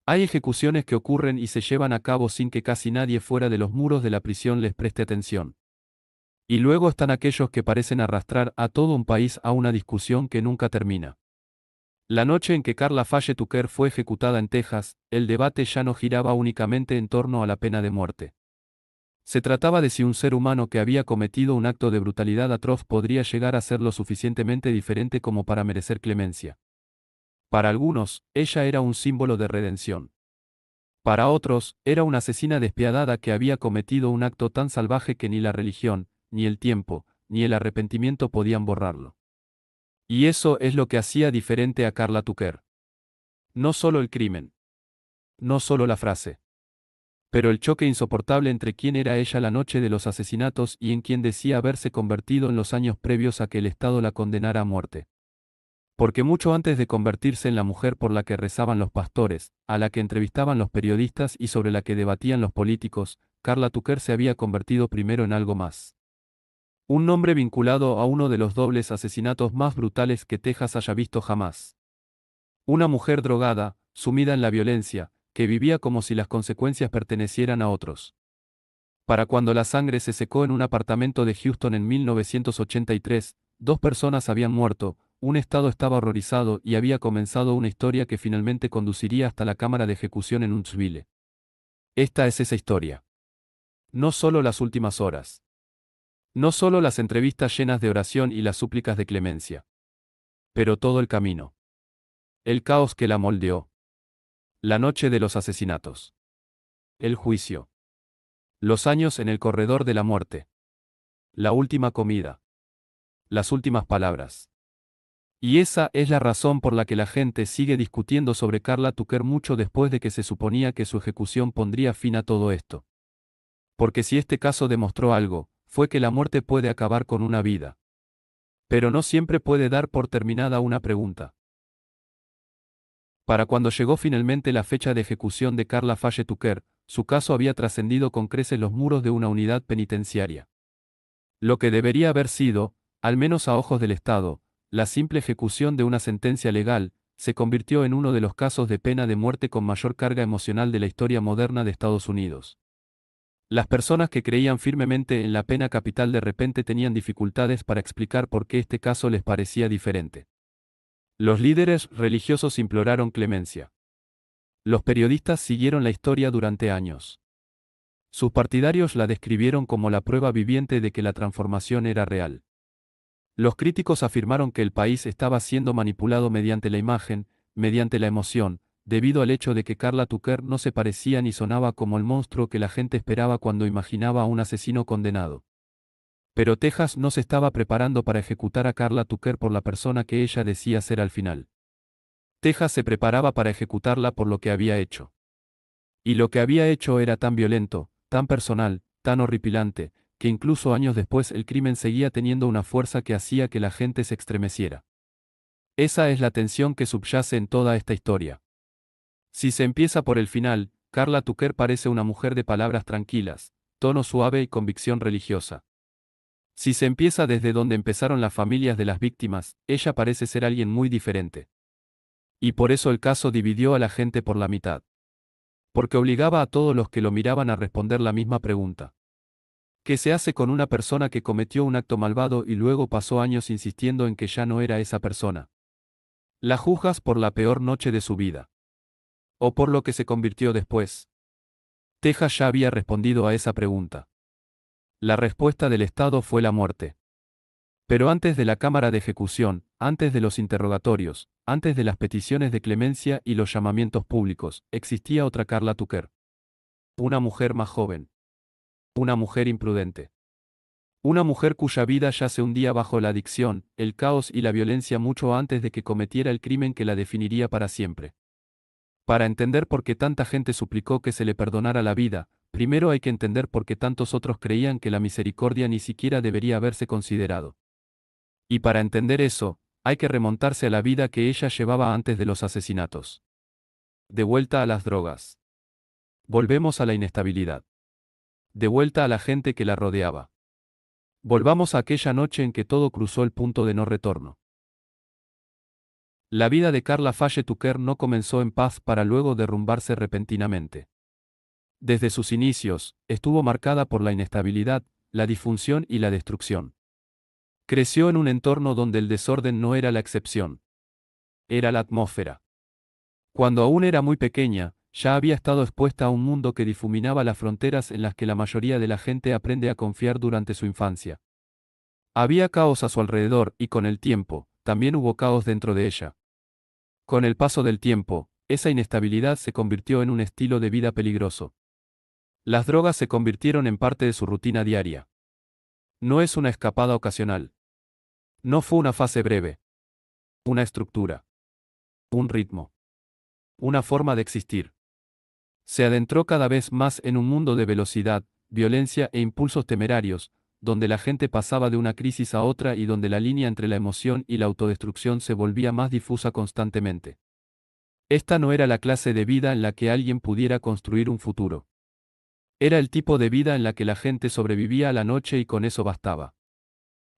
Hay ejecuciones que ocurren y se llevan a cabo sin que casi nadie fuera de los muros de la prisión les preste atención. Y luego están aquellos que parecen arrastrar a todo un país a una discusión que nunca termina. La noche en que Karla Faye Tucker fue ejecutada en Texas, el debate ya no giraba únicamente en torno a la pena de muerte. Se trataba de si un ser humano que había cometido un acto de brutalidad atroz podría llegar a ser lo suficientemente diferente como para merecer clemencia. Para algunos, ella era un símbolo de redención. Para otros, era una asesina despiadada que había cometido un acto tan salvaje que ni la religión, ni el tiempo, ni el arrepentimiento podían borrarlo. Y eso es lo que hacía diferente a Karla Tucker. No solo el crimen, no solo la frase, pero el choque insoportable entre quién era ella la noche de los asesinatos y en quien decía haberse convertido en los años previos a que el Estado la condenara a muerte. Porque mucho antes de convertirse en la mujer por la que rezaban los pastores, a la que entrevistaban los periodistas y sobre la que debatían los políticos, Karla Tucker se había convertido primero en algo más. Un nombre vinculado a uno de los dobles asesinatos más brutales que Texas haya visto jamás. Una mujer drogada, sumida en la violencia, que vivía como si las consecuencias pertenecieran a otros. Para cuando la sangre se secó en un apartamento de Houston en 1983, 2 personas habían muerto, un estado estaba horrorizado y había comenzado una historia que finalmente conduciría hasta la cámara de ejecución en Huntsville. Esta es esa historia. No solo las últimas horas. No solo las entrevistas llenas de oración y las súplicas de clemencia. Pero todo el camino. El caos que la moldeó. La noche de los asesinatos. El juicio. Los años en el corredor de la muerte. La última comida. Las últimas palabras. Y esa es la razón por la que la gente sigue discutiendo sobre Karla Tucker mucho después de que se suponía que su ejecución pondría fin a todo esto. Porque si este caso demostró algo, fue que la muerte puede acabar con una vida. Pero no siempre puede dar por terminada una pregunta. Para cuando llegó finalmente la fecha de ejecución de Karla Faye Tucker, su caso había trascendido con creces los muros de una unidad penitenciaria. Lo que debería haber sido, al menos a ojos del Estado, la simple ejecución de una sentencia legal, se convirtió en uno de los casos de pena de muerte con mayor carga emocional de la historia moderna de Estados Unidos. Las personas que creían firmemente en la pena capital de repente tenían dificultades para explicar por qué este caso les parecía diferente. Los líderes religiosos imploraron clemencia. Los periodistas siguieron la historia durante años. Sus partidarios la describieron como la prueba viviente de que la transformación era real. Los críticos afirmaron que el país estaba siendo manipulado mediante la imagen, mediante la emoción, debido al hecho de que Karla Tucker no se parecía ni sonaba como el monstruo que la gente esperaba cuando imaginaba a un asesino condenado. Pero Texas no se estaba preparando para ejecutar a Karla Tucker por la persona que ella decía ser al final. Texas se preparaba para ejecutarla por lo que había hecho. Y lo que había hecho era tan violento, tan personal, tan horripilante, que incluso años después el crimen seguía teniendo una fuerza que hacía que la gente se estremeciera. Esa es la tensión que subyace en toda esta historia. Si se empieza por el final, Karla Tucker parece una mujer de palabras tranquilas, tono suave y convicción religiosa. Si se empieza desde donde empezaron las familias de las víctimas, ella parece ser alguien muy diferente. Y por eso el caso dividió a la gente por la mitad. Porque obligaba a todos los que lo miraban a responder la misma pregunta. ¿Qué se hace con una persona que cometió un acto malvado y luego pasó años insistiendo en que ya no era esa persona? ¿La juzgas por la peor noche de su vida? ¿O por lo que se convirtió después? Texas ya había respondido a esa pregunta. La respuesta del Estado fue la muerte. Pero antes de la cámara de ejecución, antes de los interrogatorios, antes de las peticiones de clemencia y los llamamientos públicos, existía otra Karla Tucker. Una mujer más joven. Una mujer imprudente. Una mujer cuya vida ya se hundía bajo la adicción, el caos y la violencia mucho antes de que cometiera el crimen que la definiría para siempre. Para entender por qué tanta gente suplicó que se le perdonara la vida, primero hay que entender por qué tantos otros creían que la misericordia ni siquiera debería haberse considerado. Y para entender eso, hay que remontarse a la vida que ella llevaba antes de los asesinatos. De vuelta a las drogas. Volvemos a la inestabilidad. De vuelta a la gente que la rodeaba. Volvamos a aquella noche en que todo cruzó el punto de no retorno. La vida de Carla Faye Tucker no comenzó en paz para luego derrumbarse repentinamente. Desde sus inicios, estuvo marcada por la inestabilidad, la disfunción y la destrucción. Creció en un entorno donde el desorden no era la excepción. Era la atmósfera. Cuando aún era muy pequeña, ya había estado expuesta a un mundo que difuminaba las fronteras en las que la mayoría de la gente aprende a confiar durante su infancia. Había caos a su alrededor y con el tiempo, también hubo caos dentro de ella. Con el paso del tiempo, esa inestabilidad se convirtió en un estilo de vida peligroso. Las drogas se convirtieron en parte de su rutina diaria. No es una escapada ocasional. No fue una fase breve. Una estructura. Un ritmo. Una forma de existir. Se adentró cada vez más en un mundo de velocidad, violencia e impulsos temerarios, donde la gente pasaba de una crisis a otra y donde la línea entre la emoción y la autodestrucción se volvía más difusa constantemente. Esta no era la clase de vida en la que alguien pudiera construir un futuro. Era el tipo de vida en la que la gente sobrevivía a la noche y con eso bastaba.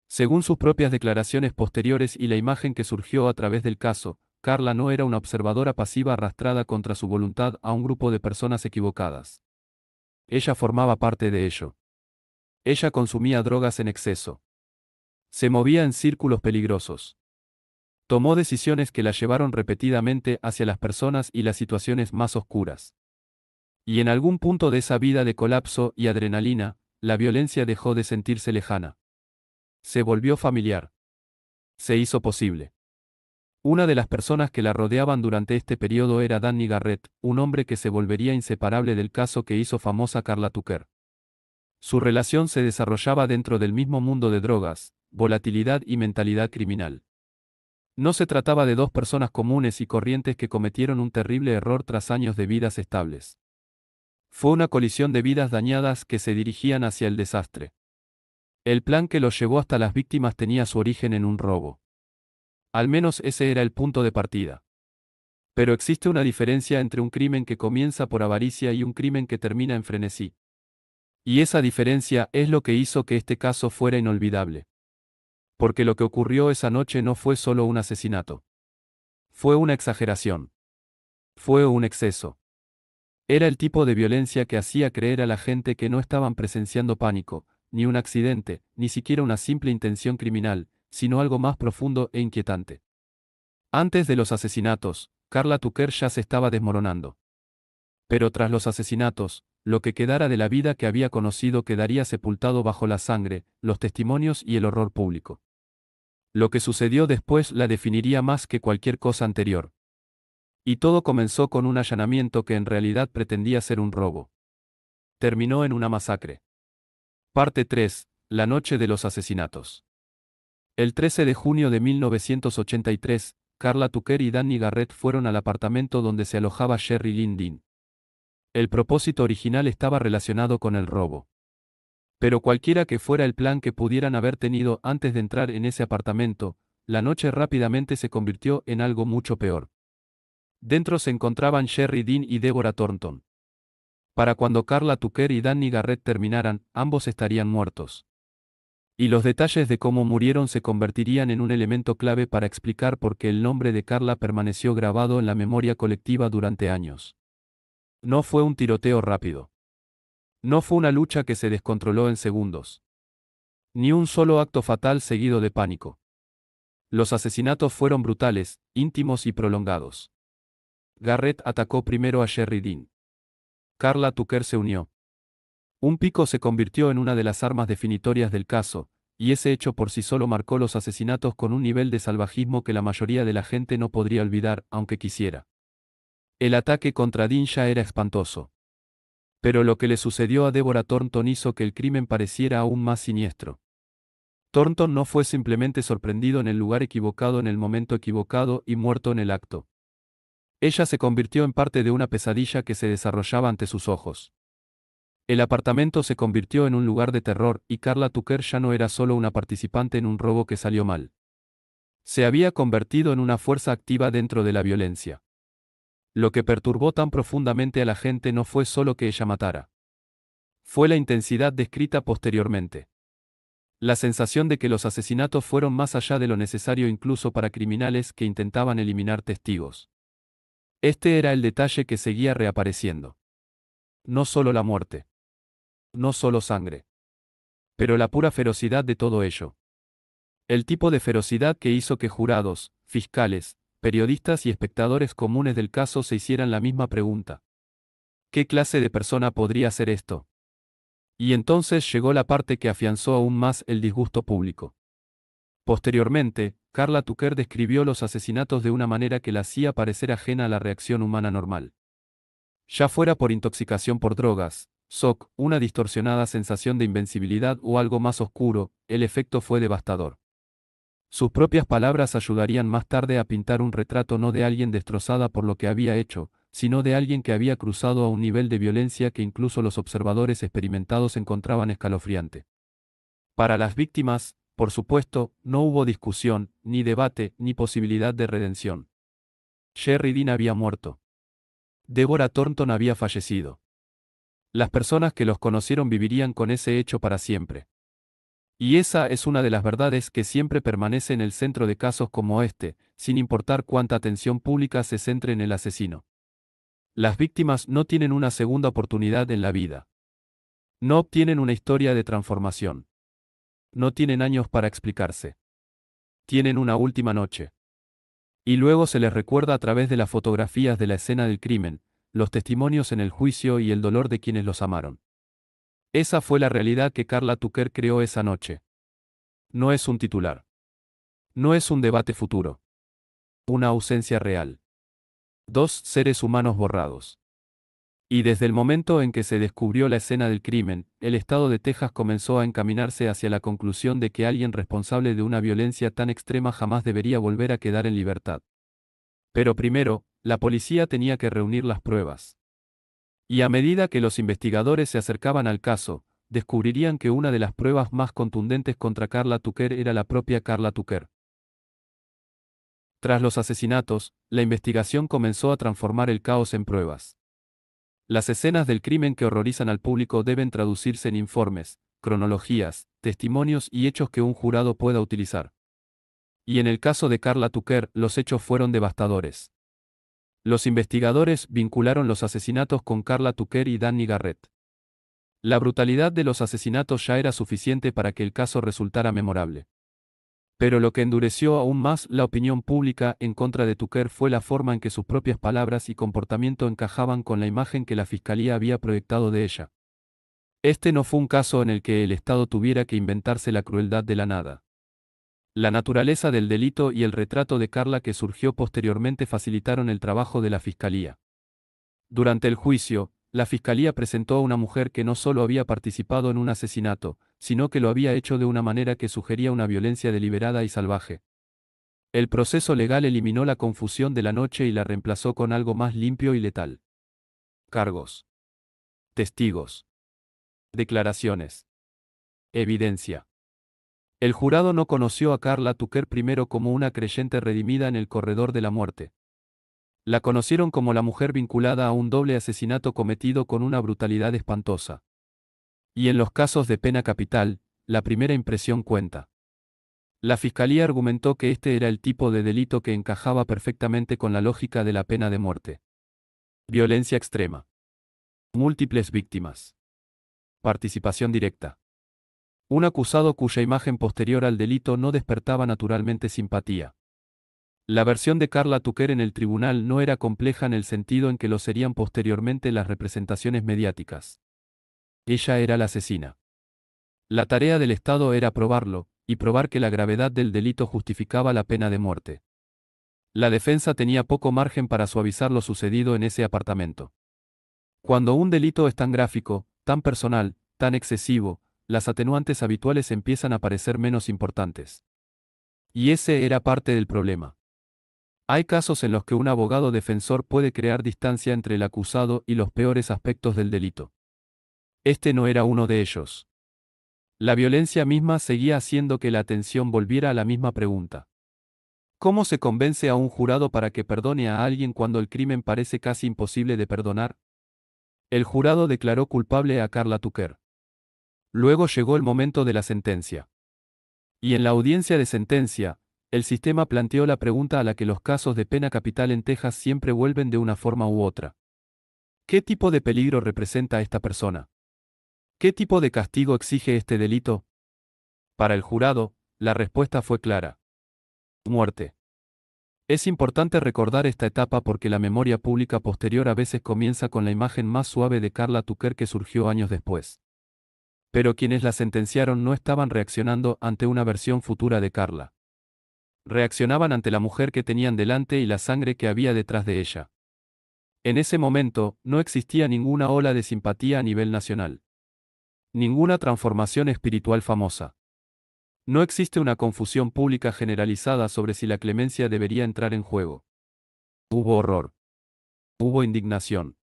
Según sus propias declaraciones posteriores y la imagen que surgió a través del caso, Carla no era una observadora pasiva arrastrada contra su voluntad a un grupo de personas equivocadas. Ella formaba parte de ello. Ella consumía drogas en exceso. Se movía en círculos peligrosos. Tomó decisiones que la llevaron repetidamente hacia las personas y las situaciones más oscuras. Y en algún punto de esa vida de colapso y adrenalina, la violencia dejó de sentirse lejana. Se volvió familiar. Se hizo posible. Una de las personas que la rodeaban durante este periodo era Danny Garrett, un hombre que se volvería inseparable del caso que hizo famosa Carla Tucker. Su relación se desarrollaba dentro del mismo mundo de drogas, volatilidad y mentalidad criminal. No se trataba de dos personas comunes y corrientes que cometieron un terrible error tras años de vidas estables. Fue una colisión de vidas dañadas que se dirigían hacia el desastre. El plan que los llevó hasta las víctimas tenía su origen en un robo. Al menos ese era el punto de partida. Pero existe una diferencia entre un crimen que comienza por avaricia y un crimen que termina en frenesí. Y esa diferencia es lo que hizo que este caso fuera inolvidable. Porque lo que ocurrió esa noche no fue solo un asesinato. Fue una exageración. Fue un exceso. Era el tipo de violencia que hacía creer a la gente que no estaban presenciando pánico, ni un accidente, ni siquiera una simple intención criminal, sino algo más profundo e inquietante. Antes de los asesinatos, Carla Tucker ya se estaba desmoronando. Pero tras los asesinatos, lo que quedara de la vida que había conocido quedaría sepultado bajo la sangre, los testimonios y el horror público. Lo que sucedió después la definiría más que cualquier cosa anterior. Y todo comenzó con un allanamiento que en realidad pretendía ser un robo. Terminó en una masacre. Parte 3. La noche de los asesinatos. El 13 de junio de 1983, Carla Tucker y Danny Garrett fueron al apartamento donde se alojaba Sherry Lynn Dean. El propósito original estaba relacionado con el robo. Pero cualquiera que fuera el plan que pudieran haber tenido antes de entrar en ese apartamento, la noche rápidamente se convirtió en algo mucho peor. Dentro se encontraban Sherry Dean y Deborah Thornton. Para cuando Carla Tucker y Danny Garrett terminaran, ambos estarían muertos. Y los detalles de cómo murieron se convertirían en un elemento clave para explicar por qué el nombre de Carla permaneció grabado en la memoria colectiva durante años. No fue un tiroteo rápido. No fue una lucha que se descontroló en segundos. Ni un solo acto fatal seguido de pánico. Los asesinatos fueron brutales, íntimos y prolongados. Garrett atacó primero a Sherry Dean. Carla Tucker se unió. Un pico se convirtió en una de las armas definitorias del caso, y ese hecho por sí solo marcó los asesinatos con un nivel de salvajismo que la mayoría de la gente no podría olvidar, aunque quisiera. El ataque contra Dean ya era espantoso. Pero lo que le sucedió a Deborah Thornton hizo que el crimen pareciera aún más siniestro. Thornton no fue simplemente sorprendido en el lugar equivocado en el momento equivocado y muerto en el acto. Ella se convirtió en parte de una pesadilla que se desarrollaba ante sus ojos. El apartamento se convirtió en un lugar de terror y Carla Tucker ya no era solo una participante en un robo que salió mal. Se había convertido en una fuerza activa dentro de la violencia. Lo que perturbó tan profundamente a la gente no fue solo que ella matara. Fue la intensidad descrita posteriormente. La sensación de que los asesinatos fueron más allá de lo necesario incluso para criminales que intentaban eliminar testigos. Este era el detalle que seguía reapareciendo. No solo la muerte. No solo sangre. Pero la pura ferocidad de todo ello. El tipo de ferocidad que hizo que jurados, fiscales, periodistas y espectadores comunes del caso se hicieran la misma pregunta. ¿Qué clase de persona podría hacer esto? Y entonces llegó la parte que afianzó aún más el disgusto público. Posteriormente, Karla Tucker describió los asesinatos de una manera que la hacía parecer ajena a la reacción humana normal. Ya fuera por intoxicación por drogas, shock, una distorsionada sensación de invencibilidad o algo más oscuro, el efecto fue devastador. Sus propias palabras ayudarían más tarde a pintar un retrato no de alguien destrozada por lo que había hecho, sino de alguien que había cruzado a un nivel de violencia que incluso los observadores experimentados encontraban escalofriante. Para las víctimas, por supuesto, no hubo discusión, ni debate, ni posibilidad de redención. Sherry Dean había muerto. Deborah Thornton había fallecido. Las personas que los conocieron vivirían con ese hecho para siempre. Y esa es una de las verdades que siempre permanece en el centro de casos como este, sin importar cuánta atención pública se centre en el asesino. Las víctimas no tienen una segunda oportunidad en la vida. No obtienen una historia de transformación. No tienen años para explicarse. Tienen una última noche. Y luego se les recuerda a través de las fotografías de la escena del crimen, los testimonios en el juicio y el dolor de quienes los amaron. Esa fue la realidad que Karla Tucker creó esa noche. No es un titular. No es un debate futuro. Una ausencia real. Dos seres humanos borrados. Y desde el momento en que se descubrió la escena del crimen, el estado de Texas comenzó a encaminarse hacia la conclusión de que alguien responsable de una violencia tan extrema jamás debería volver a quedar en libertad. Pero primero, la policía tenía que reunir las pruebas. Y a medida que los investigadores se acercaban al caso, descubrirían que una de las pruebas más contundentes contra Karla Tucker era la propia Karla Tucker. Tras los asesinatos, la investigación comenzó a transformar el caos en pruebas. Las escenas del crimen que horrorizan al público deben traducirse en informes, cronologías, testimonios y hechos que un jurado pueda utilizar. Y en el caso de Karla Tucker, los hechos fueron devastadores. Los investigadores vincularon los asesinatos con Karla Tucker y Danny Garrett. La brutalidad de los asesinatos ya era suficiente para que el caso resultara memorable. Pero lo que endureció aún más la opinión pública en contra de Tucker fue la forma en que sus propias palabras y comportamiento encajaban con la imagen que la fiscalía había proyectado de ella. Este no fue un caso en el que el Estado tuviera que inventarse la crueldad de la nada. La naturaleza del delito y el retrato de Karla que surgió posteriormente facilitaron el trabajo de la fiscalía. Durante el juicio, la fiscalía presentó a una mujer que no solo había participado en un asesinato, sino que lo había hecho de una manera que sugería una violencia deliberada y salvaje. El proceso legal eliminó la confusión de la noche y la reemplazó con algo más limpio y letal. Cargos. Testigos. Declaraciones. Evidencia. El jurado no conoció a Karla Tucker primero como una creyente redimida en el corredor de la muerte. La conocieron como la mujer vinculada a un doble asesinato cometido con una brutalidad espantosa. Y en los casos de pena capital, la primera impresión cuenta. La fiscalía argumentó que este era el tipo de delito que encajaba perfectamente con la lógica de la pena de muerte. Violencia extrema. Múltiples víctimas. Participación directa. Un acusado cuya imagen posterior al delito no despertaba naturalmente simpatía. La versión de Karla Tucker en el tribunal no era compleja en el sentido en que lo serían posteriormente las representaciones mediáticas. Ella era la asesina. La tarea del Estado era probarlo, y probar que la gravedad del delito justificaba la pena de muerte. La defensa tenía poco margen para suavizar lo sucedido en ese apartamento. Cuando un delito es tan gráfico, tan personal, tan excesivo, las atenuantes habituales empiezan a parecer menos importantes. Y ese era parte del problema. Hay casos en los que un abogado defensor puede crear distancia entre el acusado y los peores aspectos del delito. Este no era uno de ellos. La violencia misma seguía haciendo que la atención volviera a la misma pregunta. ¿Cómo se convence a un jurado para que perdone a alguien cuando el crimen parece casi imposible de perdonar? El jurado declaró culpable a Karla Tucker. Luego llegó el momento de la sentencia. Y en la audiencia de sentencia, el sistema planteó la pregunta a la que los casos de pena capital en Texas siempre vuelven de una forma u otra. ¿Qué tipo de peligro representa esta persona? ¿Qué tipo de castigo exige este delito? Para el jurado, la respuesta fue clara. Muerte. Es importante recordar esta etapa porque la memoria pública posterior a veces comienza con la imagen más suave de Karla Tucker que surgió años después. Pero quienes la sentenciaron no estaban reaccionando ante una versión futura de Karla. Reaccionaban ante la mujer que tenían delante y la sangre que había detrás de ella. En ese momento, no existía ninguna ola de simpatía a nivel nacional. Ninguna transformación espiritual famosa. No existe una confusión pública generalizada sobre si la clemencia debería entrar en juego. Hubo horror. Hubo indignación.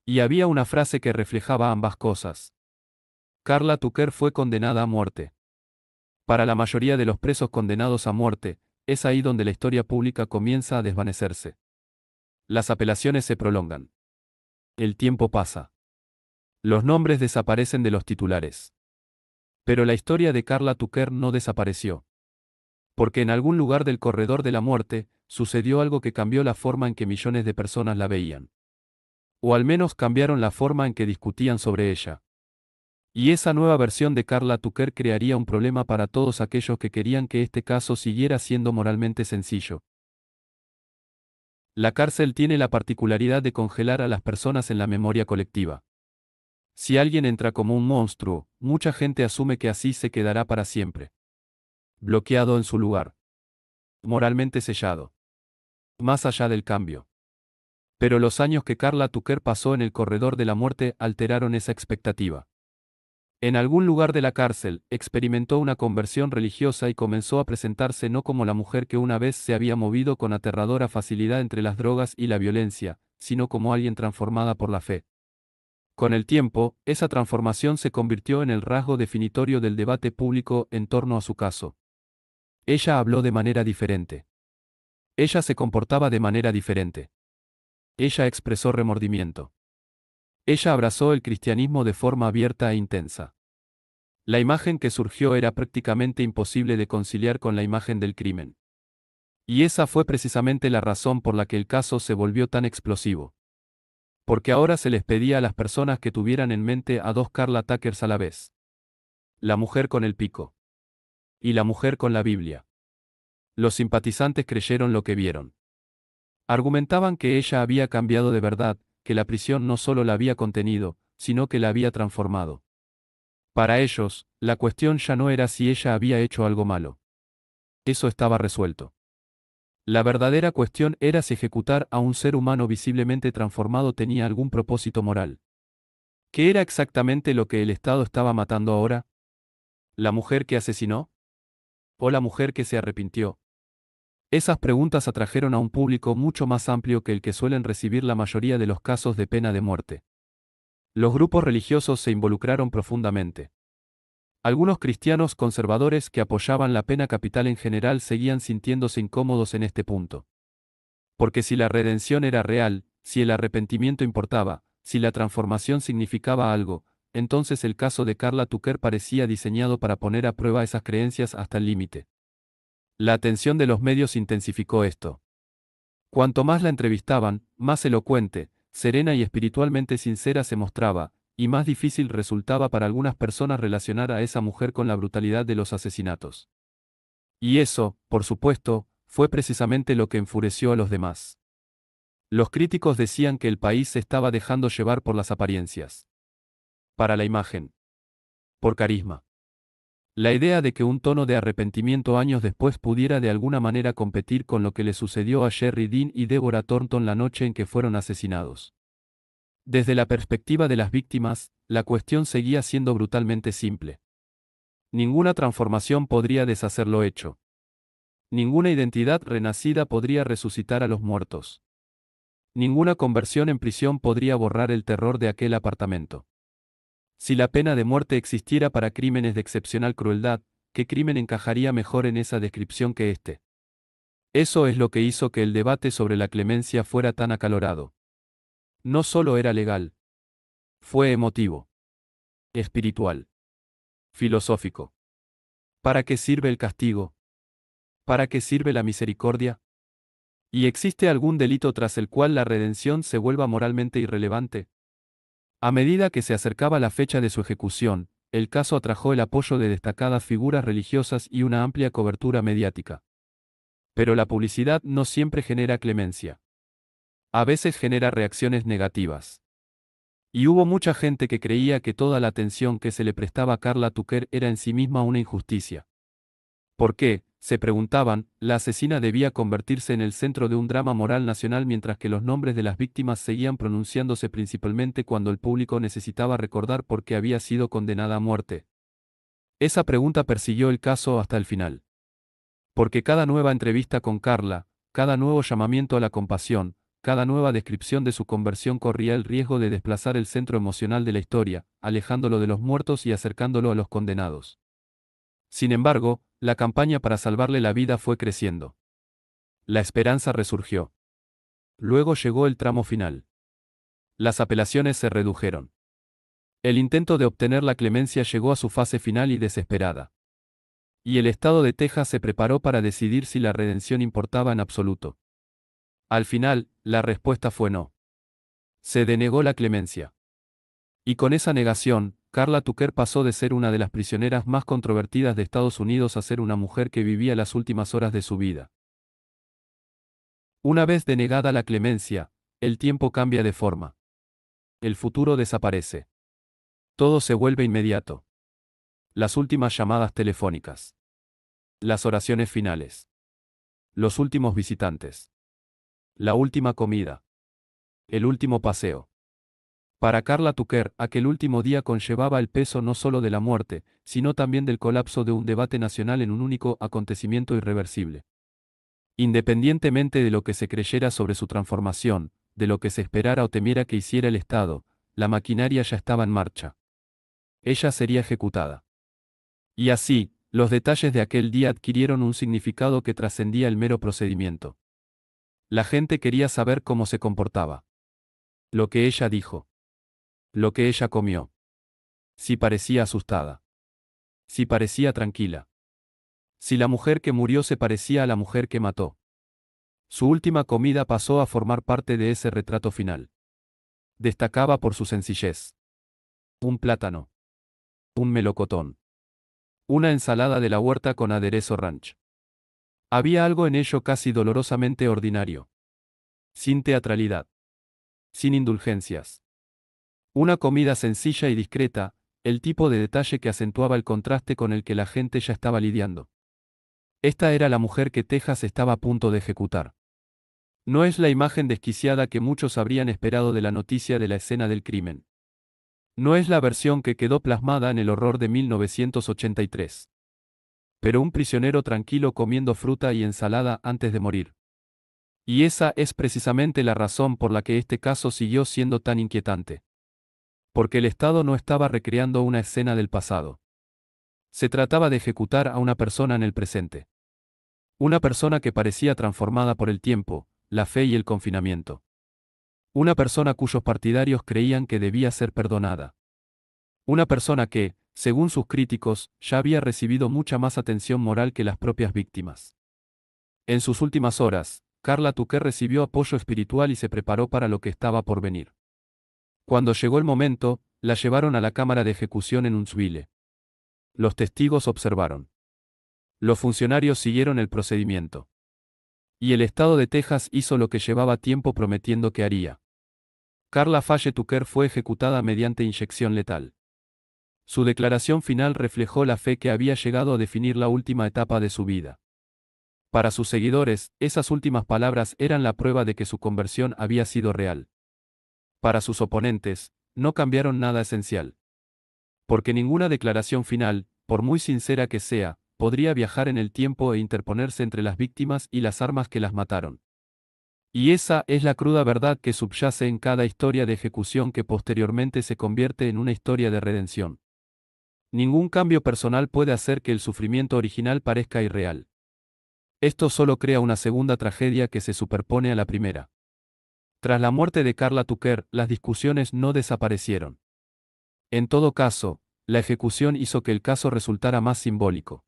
Y había una frase que reflejaba ambas cosas. Karla Tucker fue condenada a muerte. Para la mayoría de los presos condenados a muerte, es ahí donde la historia pública comienza a desvanecerse. Las apelaciones se prolongan. El tiempo pasa. Los nombres desaparecen de los titulares. Pero la historia de Karla Tucker no desapareció. Porque en algún lugar del corredor de la muerte, sucedió algo que cambió la forma en que millones de personas la veían. O al menos cambiaron la forma en que discutían sobre ella. Y esa nueva versión de Karla Tucker crearía un problema para todos aquellos que querían que este caso siguiera siendo moralmente sencillo. La cárcel tiene la particularidad de congelar a las personas en la memoria colectiva. Si alguien entra como un monstruo, mucha gente asume que así se quedará para siempre. Bloqueado en su lugar. Moralmente sellado. Más allá del cambio. Pero los años que Karla Tucker pasó en el corredor de la muerte alteraron esa expectativa. En algún lugar de la cárcel, experimentó una conversión religiosa y comenzó a presentarse no como la mujer que una vez se había movido con aterradora facilidad entre las drogas y la violencia, sino como alguien transformada por la fe. Con el tiempo, esa transformación se convirtió en el rasgo definitorio del debate público en torno a su caso. Ella habló de manera diferente. Ella se comportaba de manera diferente. Ella expresó remordimiento. Ella abrazó el cristianismo de forma abierta e intensa. La imagen que surgió era prácticamente imposible de conciliar con la imagen del crimen. Y esa fue precisamente la razón por la que el caso se volvió tan explosivo. Porque ahora se les pedía a las personas que tuvieran en mente a dos Karla Tuckers a la vez. La mujer con el pico. Y la mujer con la Biblia. Los simpatizantes creyeron lo que vieron. Argumentaban que ella había cambiado de verdad, que la prisión no solo la había contenido, sino que la había transformado. Para ellos, la cuestión ya no era si ella había hecho algo malo. Eso estaba resuelto. La verdadera cuestión era si ejecutar a un ser humano visiblemente transformado tenía algún propósito moral. ¿Qué era exactamente lo que el Estado estaba matando ahora? ¿La mujer que asesinó? ¿O la mujer que se arrepintió? Esas preguntas atrajeron a un público mucho más amplio que el que suelen recibir la mayoría de los casos de pena de muerte. Los grupos religiosos se involucraron profundamente. Algunos cristianos conservadores que apoyaban la pena capital en general seguían sintiéndose incómodos en este punto. Porque si la redención era real, si el arrepentimiento importaba, si la transformación significaba algo, entonces el caso de Karla Tucker parecía diseñado para poner a prueba esas creencias hasta el límite. La atención de los medios intensificó esto. Cuanto más la entrevistaban, más elocuente, serena y espiritualmente sincera se mostraba, y más difícil resultaba para algunas personas relacionar a esa mujer con la brutalidad de los asesinatos. Y eso, por supuesto, fue precisamente lo que enfureció a los demás. Los críticos decían que el país se estaba dejando llevar por las apariencias. Para la imagen. Por carisma. La idea de que un tono de arrepentimiento años después pudiera de alguna manera competir con lo que le sucedió a Sherry Dean y Deborah Thornton la noche en que fueron asesinados. Desde la perspectiva de las víctimas, la cuestión seguía siendo brutalmente simple. Ninguna transformación podría deshacer lo hecho. Ninguna identidad renacida podría resucitar a los muertos. Ninguna conversión en prisión podría borrar el terror de aquel apartamento. Si la pena de muerte existiera para crímenes de excepcional crueldad, ¿qué crimen encajaría mejor en esa descripción que este? Eso es lo que hizo que el debate sobre la clemencia fuera tan acalorado. No solo era legal. Fue emotivo. Espiritual. Filosófico. ¿Para qué sirve el castigo? ¿Para qué sirve la misericordia? ¿Y existe algún delito tras el cual la redención se vuelva moralmente irrelevante? A medida que se acercaba la fecha de su ejecución, el caso atrajo el apoyo de destacadas figuras religiosas y una amplia cobertura mediática. Pero la publicidad no siempre genera clemencia. A veces genera reacciones negativas. Y hubo mucha gente que creía que toda la atención que se le prestaba a Carla Tucker era en sí misma una injusticia. ¿Por qué? Se preguntaban, la asesina debía convertirse en el centro de un drama moral nacional mientras que los nombres de las víctimas seguían pronunciándose principalmente cuando el público necesitaba recordar por qué había sido condenada a muerte. Esa pregunta persiguió el caso hasta el final. Porque cada nueva entrevista con Carla, cada nuevo llamamiento a la compasión, cada nueva descripción de su conversión corría el riesgo de desplazar el centro emocional de la historia, alejándolo de los muertos y acercándolo a los condenados. Sin embargo, la campaña para salvarle la vida fue creciendo. La esperanza resurgió. Luego llegó el tramo final. Las apelaciones se redujeron. El intento de obtener la clemencia llegó a su fase final y desesperada. Y el estado de Texas se preparó para decidir si la redención importaba en absoluto. Al final, la respuesta fue no. Se denegó la clemencia. Y con esa negación, Carla Tucker pasó de ser una de las prisioneras más controvertidas de Estados Unidos a ser una mujer que vivía las últimas horas de su vida. Una vez denegada la clemencia, el tiempo cambia de forma. El futuro desaparece. Todo se vuelve inmediato. Las últimas llamadas telefónicas. Las oraciones finales. Los últimos visitantes. La última comida. El último paseo. Para Carla Tucker, aquel último día conllevaba el peso no solo de la muerte, sino también del colapso de un debate nacional en un único acontecimiento irreversible. Independientemente de lo que se creyera sobre su transformación, de lo que se esperara o temiera que hiciera el Estado, la maquinaria ya estaba en marcha. Ella sería ejecutada. Y así, los detalles de aquel día adquirieron un significado que trascendía el mero procedimiento. La gente quería saber cómo se comportaba. Lo que ella dijo. Lo que ella comió. Si parecía asustada. Si parecía tranquila. Si la mujer que murió se parecía a la mujer que mató. Su última comida pasó a formar parte de ese retrato final. Destacaba por su sencillez. Un plátano. Un melocotón. Una ensalada de la huerta con aderezo ranch. Había algo en ello casi dolorosamente ordinario. Sin teatralidad. Sin indulgencias. Una comida sencilla y discreta, el tipo de detalle que acentuaba el contraste con el que la gente ya estaba lidiando. Esta era la mujer que Texas estaba a punto de ejecutar. No es la imagen desquiciada que muchos habrían esperado de la noticia de la escena del crimen. No es la versión que quedó plasmada en El horror de 1983. Pero un prisionero tranquilo comiendo fruta y ensalada antes de morir. Y esa es precisamente la razón por la que este caso siguió siendo tan inquietante. Porque el Estado no estaba recreando una escena del pasado. Se trataba de ejecutar a una persona en el presente. Una persona que parecía transformada por el tiempo, la fe y el confinamiento. Una persona cuyos partidarios creían que debía ser perdonada. Una persona que, según sus críticos, ya había recibido mucha más atención moral que las propias víctimas. En sus últimas horas, Carla Tucker recibió apoyo espiritual y se preparó para lo que estaba por venir. Cuando llegó el momento, la llevaron a la cámara de ejecución en Huntsville. Los testigos observaron. Los funcionarios siguieron el procedimiento. Y el estado de Texas hizo lo que llevaba tiempo prometiendo que haría. Carla Faye Tucker fue ejecutada mediante inyección letal. Su declaración final reflejó la fe que había llegado a definir la última etapa de su vida. Para sus seguidores, esas últimas palabras eran la prueba de que su conversión había sido real. Para sus oponentes, no cambiaron nada esencial. Porque ninguna declaración final, por muy sincera que sea, podría viajar en el tiempo e interponerse entre las víctimas y las armas que las mataron. Y esa es la cruda verdad que subyace en cada historia de ejecución que posteriormente se convierte en una historia de redención. Ningún cambio personal puede hacer que el sufrimiento original parezca irreal. Esto solo crea una segunda tragedia que se superpone a la primera. Tras la muerte de Carla Tucker, las discusiones no desaparecieron. En todo caso, la ejecución hizo que el caso resultara más simbólico.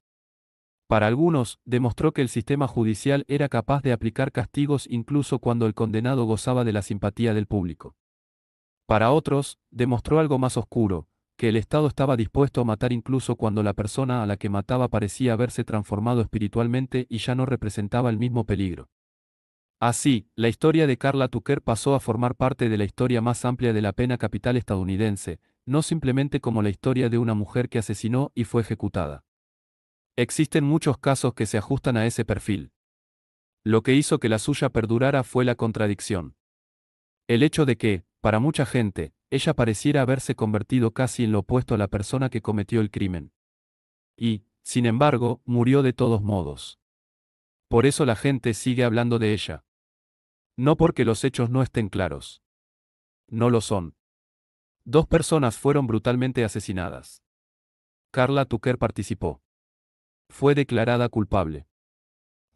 Para algunos, demostró que el sistema judicial era capaz de aplicar castigos incluso cuando el condenado gozaba de la simpatía del público. Para otros, demostró algo más oscuro, que el Estado estaba dispuesto a matar incluso cuando la persona a la que mataba parecía haberse transformado espiritualmente y ya no representaba el mismo peligro. Así, la historia de Karla Tucker pasó a formar parte de la historia más amplia de la pena capital estadounidense, no simplemente como la historia de una mujer que asesinó y fue ejecutada. Existen muchos casos que se ajustan a ese perfil. Lo que hizo que la suya perdurara fue la contradicción. El hecho de que, para mucha gente, ella pareciera haberse convertido casi en lo opuesto a la persona que cometió el crimen. Y, sin embargo, murió de todos modos. Por eso la gente sigue hablando de ella. No porque los hechos no estén claros. No lo son. 2 personas fueron brutalmente asesinadas. Karla Tucker participó. Fue declarada culpable.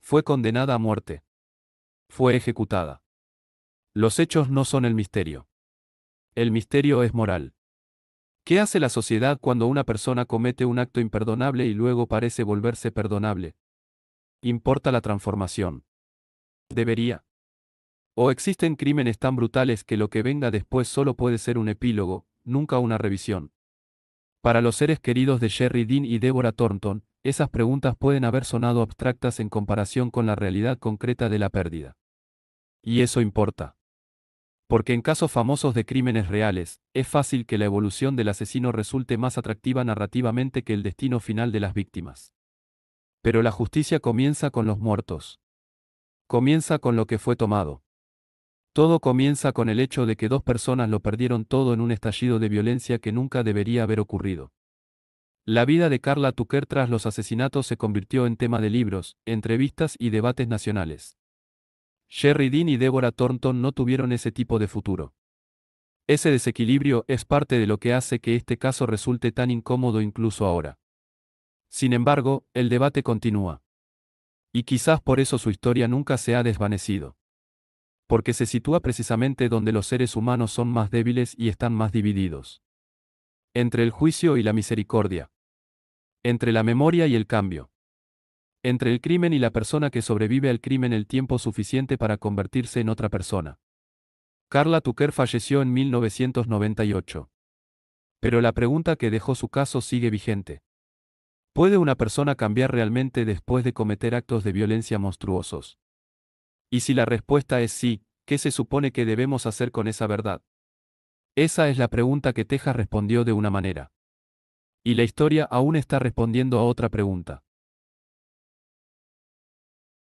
Fue condenada a muerte. Fue ejecutada. Los hechos no son el misterio. El misterio es moral. ¿Qué hace la sociedad cuando una persona comete un acto imperdonable y luego parece volverse perdonable? ¿Importa la transformación? Debería. ¿O existen crímenes tan brutales que lo que venga después solo puede ser un epílogo, nunca una revisión? Para los seres queridos de Sherry Dean y Deborah Thornton, esas preguntas pueden haber sonado abstractas en comparación con la realidad concreta de la pérdida. Y eso importa. Porque en casos famosos de crímenes reales, es fácil que la evolución del asesino resulte más atractiva narrativamente que el destino final de las víctimas. Pero la justicia comienza con los muertos. Comienza con lo que fue tomado. Todo comienza con el hecho de que 2 personas lo perdieron todo en un estallido de violencia que nunca debería haber ocurrido. La vida de Karla Tucker tras los asesinatos se convirtió en tema de libros, entrevistas y debates nacionales. Sherry Dean y Deborah Thornton no tuvieron ese tipo de futuro. Ese desequilibrio es parte de lo que hace que este caso resulte tan incómodo incluso ahora. Sin embargo, el debate continúa. Y quizás por eso su historia nunca se ha desvanecido. Porque se sitúa precisamente donde los seres humanos son más débiles y están más divididos. Entre el juicio y la misericordia. Entre la memoria y el cambio. Entre el crimen y la persona que sobrevive al crimen el tiempo suficiente para convertirse en otra persona. Karla Tucker falleció en 1998. Pero la pregunta que dejó su caso sigue vigente. ¿Puede una persona cambiar realmente después de cometer actos de violencia monstruosos? Y si la respuesta es sí, ¿qué se supone que debemos hacer con esa verdad? Esa es la pregunta que Texas respondió de una manera. Y la historia aún está respondiendo a otra pregunta.